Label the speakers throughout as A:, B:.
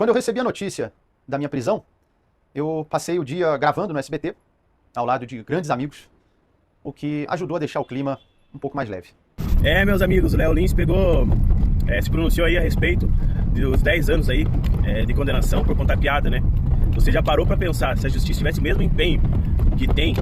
A: Quando eu recebi a notícia da minha prisão, eu passei o dia gravando no SBT, ao lado de grandes amigos, o que ajudou a deixar o clima um pouco mais leve.
B: Meus amigos, o Léo Lins se pronunciou aí a respeito dos 10 anos aí de condenação por contar piada, né? Você já parou para pensar, se a justiça tivesse o mesmo empenho que tem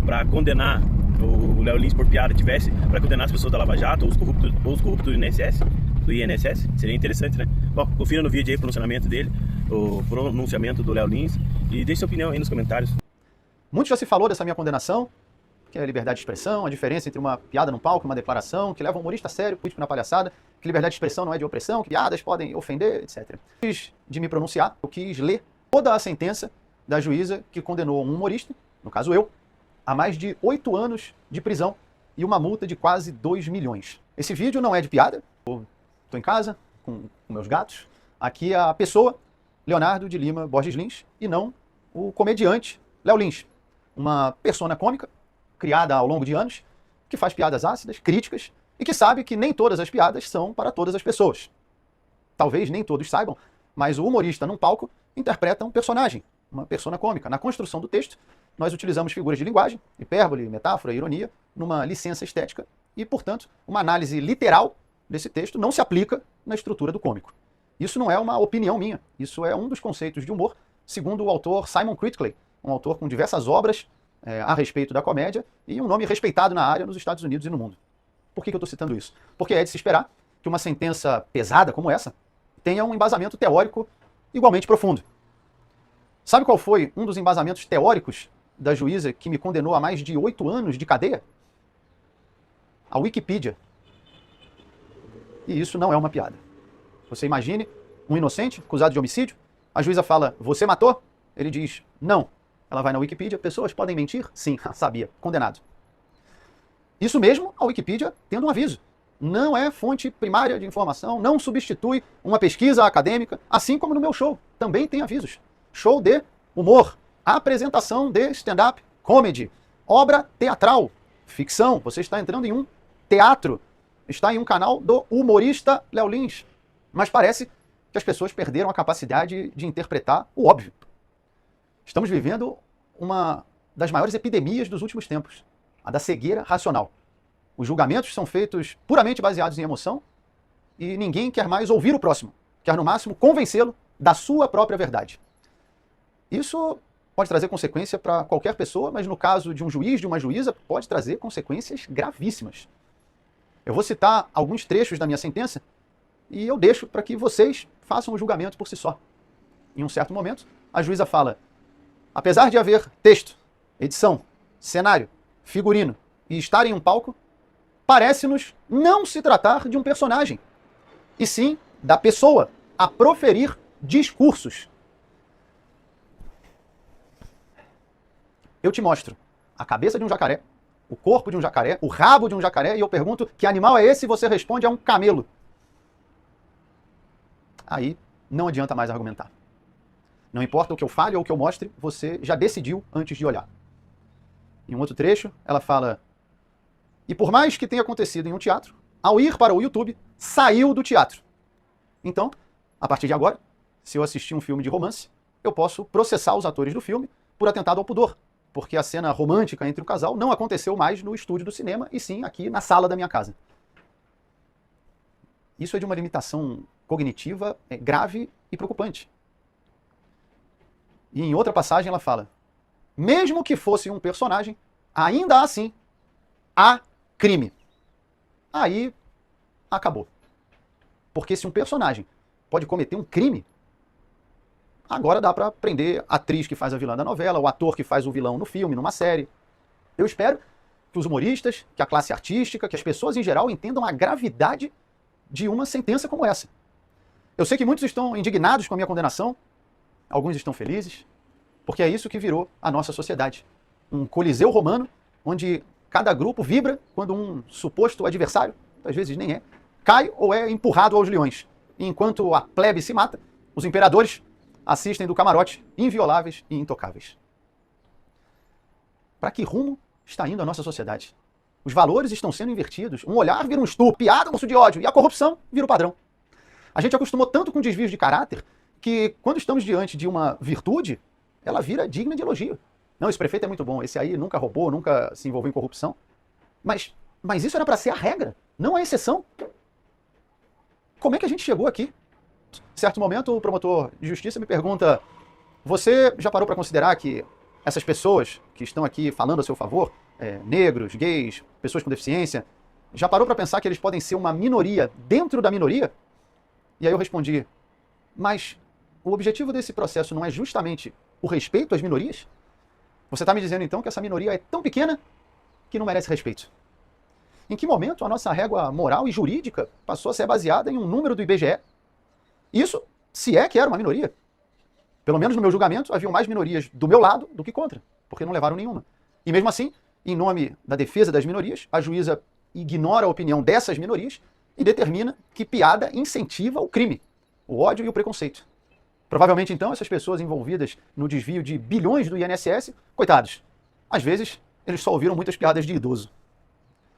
B: para condenar o Léo Lins por piada, tivesse para condenar as pessoas da Lava Jato ou os corruptos do INSS, seria interessante, né? Bom, confira no vídeo aí o pronunciamento dele, o pronunciamento do Léo Lins, e deixe sua opinião aí nos comentários.
A: Muito já se falou dessa minha condenação, que é a liberdade de expressão, a diferença entre uma piada num palco e uma declaração, que leva um humorista a sério, político na palhaçada, que liberdade de expressão não é de opressão, que piadas podem ofender, etc. Antes de me pronunciar, eu quis ler toda a sentença da juíza que condenou um humorista, no caso eu, a mais de 8 anos de prisão e uma multa de quase 2 milhões. Esse vídeo não é de piada, estou em casa com meus gatos. Aqui a pessoa, Leonardo de Lima Borges Lins, e não o comediante Léo Lins, uma persona cômica, criada ao longo de anos, que faz piadas ácidas, críticas, e que sabe que nem todas as piadas são para todas as pessoas. Talvez nem todos saibam, mas o humorista num palco interpreta um personagem, uma persona cômica. Na construção do texto, nós utilizamos figuras de linguagem, hipérbole, metáfora, ironia, numa licença estética, e, portanto, uma análise literal desse texto não se aplica na estrutura do cômico. Isso não é uma opinião minha, isso é um dos conceitos de humor, segundo o autor Simon Critickley, um autor com diversas obras a respeito da comédia e um nome respeitado na área nos Estados Unidos e no mundo. Por que eu estou citando isso? Porque é de se esperar que uma sentença pesada como essa tenha um embasamento teórico igualmente profundo. Sabe qual foi um dos embasamentos teóricos da juíza que me condenou a mais de 8 anos de cadeia? A Wikipedia. E isso não é uma piada. Você imagine um inocente acusado de homicídio, a juíza fala, você matou? Ele diz, não. Ela vai na Wikipedia, pessoas podem mentir? Sim, sabia, condenado. Isso mesmo, a Wikipedia tendo um aviso. Não é fonte primária de informação, não substitui uma pesquisa acadêmica, assim como no meu show, também tem avisos. Show de humor, apresentação de stand-up, comedy, obra teatral, ficção, você está entrando em um teatro, está em um canal do humorista Léo Lins. Mas parece que as pessoas perderam a capacidade de interpretar o óbvio. Estamos vivendo uma das maiores epidemias dos últimos tempos, a da cegueira racional. Os julgamentos são feitos puramente baseados em emoção e ninguém quer mais ouvir o próximo, quer no máximo convencê-lo da sua própria verdade. Isso pode trazer consequência para qualquer pessoa, mas no caso de um juiz, de uma juíza, pode trazer consequências gravíssimas. Eu vou citar alguns trechos da minha sentença e eu deixo para que vocês façam o julgamento por si só. Em um certo momento, a juíza fala, apesar de haver texto, edição, cenário, figurino e estar em um palco, parece-nos não se tratar de um personagem, e sim da pessoa a proferir discursos. Eu te mostro a cabeça de um jacaré, o corpo de um jacaré, o rabo de um jacaré, e eu pergunto que animal é esse e você responde é um camelo. Aí não adianta mais argumentar. Não importa o que eu fale ou o que eu mostre, você já decidiu antes de olhar. Em um outro trecho, ela fala, e por mais que tenha acontecido em um teatro, ao ir para o YouTube, saiu do teatro. Então, a partir de agora, se eu assistir um filme de romance, eu posso processar os atores do filme por atentado ao pudor, porque a cena romântica entre o casal não aconteceu mais no estúdio do cinema, e sim aqui na sala da minha casa. Isso é de uma limitação cognitiva grave e preocupante. E em outra passagem ela fala, mesmo que fosse um personagem, ainda assim, há crime. Aí, acabou. Porque se um personagem pode cometer um crime, agora dá pra prender a atriz que faz a vilã da novela, o ator que faz o vilão no filme, numa série. Eu espero que os humoristas, que a classe artística, que as pessoas em geral entendam a gravidade de uma sentença como essa. Eu sei que muitos estão indignados com a minha condenação, alguns estão felizes, porque é isso que virou a nossa sociedade. Um coliseu romano, onde cada grupo vibra quando um suposto adversário, às vezes nem é, cai ou é empurrado aos leões. E enquanto a plebe se mata, os imperadores assistem do camarote, invioláveis e intocáveis. Para que rumo está indo a nossa sociedade? Os valores estão sendo invertidos, um olhar vira um estupro, piada, um monstro de ódio, e a corrupção vira o padrão. A gente acostumou tanto com desvios de caráter que quando estamos diante de uma virtude, ela vira digna de elogio. Não, esse prefeito é muito bom, esse aí nunca roubou, nunca se envolveu em corrupção. Mas isso era para ser a regra, não a exceção. Como é que a gente chegou aqui? Em certo momento, o promotor de justiça me pergunta: você já parou para considerar que essas pessoas que estão aqui falando a seu favor, negros, gays, pessoas com deficiência, já parou para pensar que eles podem ser uma minoria dentro da minoria? E aí eu respondi: mas o objetivo desse processo não é justamente o respeito às minorias? Você está me dizendo então que essa minoria é tão pequena que não merece respeito? Em que momento a nossa régua moral e jurídica passou a ser baseada em um número do IBGE? Isso, se é que era uma minoria. Pelo menos no meu julgamento, haviam mais minorias do meu lado do que contra, porque não levaram nenhuma. E mesmo assim, em nome da defesa das minorias, a juíza ignora a opinião dessas minorias e determina que piada incentiva o crime, o ódio e o preconceito. Provavelmente, então, essas pessoas envolvidas no desvio de bilhões do INSS, coitados, às vezes eles só ouviram muitas piadas de idoso,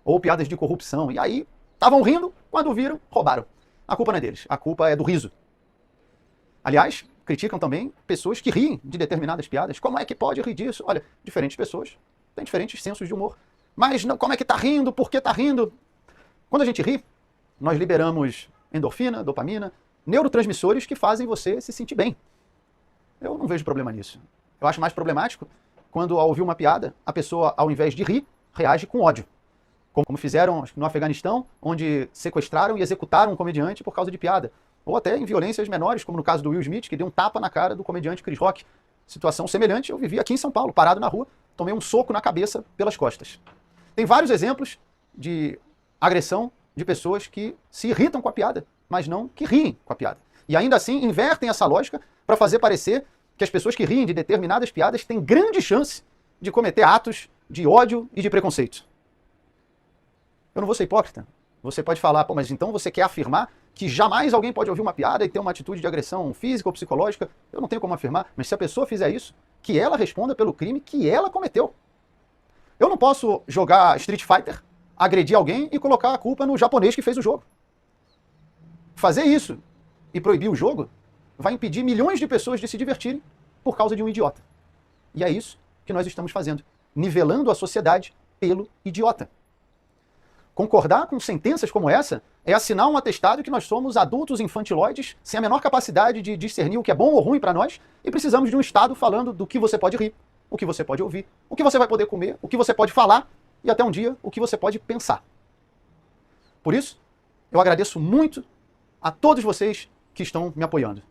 A: ou piadas de corrupção, e aí estavam rindo, quando viram, roubaram. A culpa não é deles, a culpa é do riso. Aliás, criticam também pessoas que riem de determinadas piadas. Como é que pode rir disso? Olha, diferentes pessoas têm diferentes sensos de humor. Mas não, como é que tá rindo? Por que tá rindo? Quando a gente ri, nós liberamos endorfina, dopamina, neurotransmissores que fazem você se sentir bem. Eu não vejo problema nisso. Eu acho mais problemático quando, ao ouvir uma piada, a pessoa, ao invés de rir, reage com ódio. Como fizeram no Afeganistão, onde sequestraram e executaram um comediante por causa de piada. Ou até em violências menores, como no caso do Will Smith, que deu um tapa na cara do comediante Chris Rock. Situação semelhante eu vivi aqui em São Paulo, parado na rua, tomei um soco na cabeça pelas costas. Tem vários exemplos de agressão de pessoas que se irritam com a piada, mas não que riem com a piada. E ainda assim invertem essa lógica para fazer parecer que as pessoas que riem de determinadas piadas têm grande chance de cometer atos de ódio e de preconceito. Eu não vou ser hipócrita. Você pode falar, pô, mas então você quer afirmar que jamais alguém pode ouvir uma piada e ter uma atitude de agressão física ou psicológica? Eu não tenho como afirmar, mas se a pessoa fizer isso, que ela responda pelo crime que ela cometeu. Eu não posso jogar Street Fighter, agredir alguém e colocar a culpa no japonês que fez o jogo. Fazer isso e proibir o jogo vai impedir milhões de pessoas de se divertirem por causa de um idiota. E é isso que nós estamos fazendo, nivelando a sociedade pelo idiota. Concordar com sentenças como essa é assinar um atestado que nós somos adultos infantiloides sem a menor capacidade de discernir o que é bom ou ruim para nós e precisamos de um Estado falando do que você pode rir, o que você pode ouvir, o que você vai poder comer, o que você pode falar e até um dia o que você pode pensar. Por isso, eu agradeço muito a todos vocês que estão me apoiando.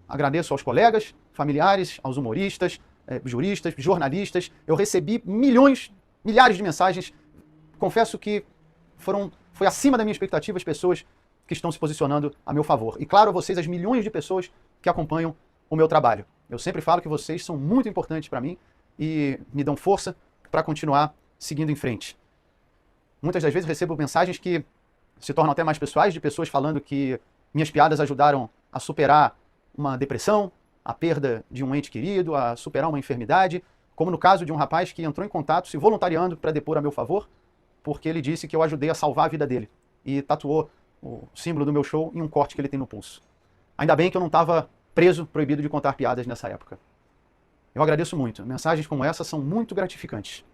A: Agradeço aos colegas, familiares, aos humoristas, juristas, jornalistas. Eu recebi milhares de mensagens. Confesso que foi acima da minha expectativa as pessoas que estão se posicionando a meu favor. E claro, a vocês, as milhões de pessoas que acompanham o meu trabalho. Eu sempre falo que vocês são muito importantes para mim e me dão força para continuar seguindo em frente. Muitas das vezes recebo mensagens que se tornam até mais pessoais, de pessoas falando que minhas piadas ajudaram a superar uma depressão, a perda de um ente querido, a superar uma enfermidade, como no caso de um rapaz que entrou em contato se voluntariando para depor a meu favor, porque ele disse que eu ajudei a salvar a vida dele e tatuou o símbolo do meu show em um corte que ele tem no pulso. Ainda bem que eu não estava preso, proibido de contar piadas nessa época. Eu agradeço muito. Mensagens como essa são muito gratificantes.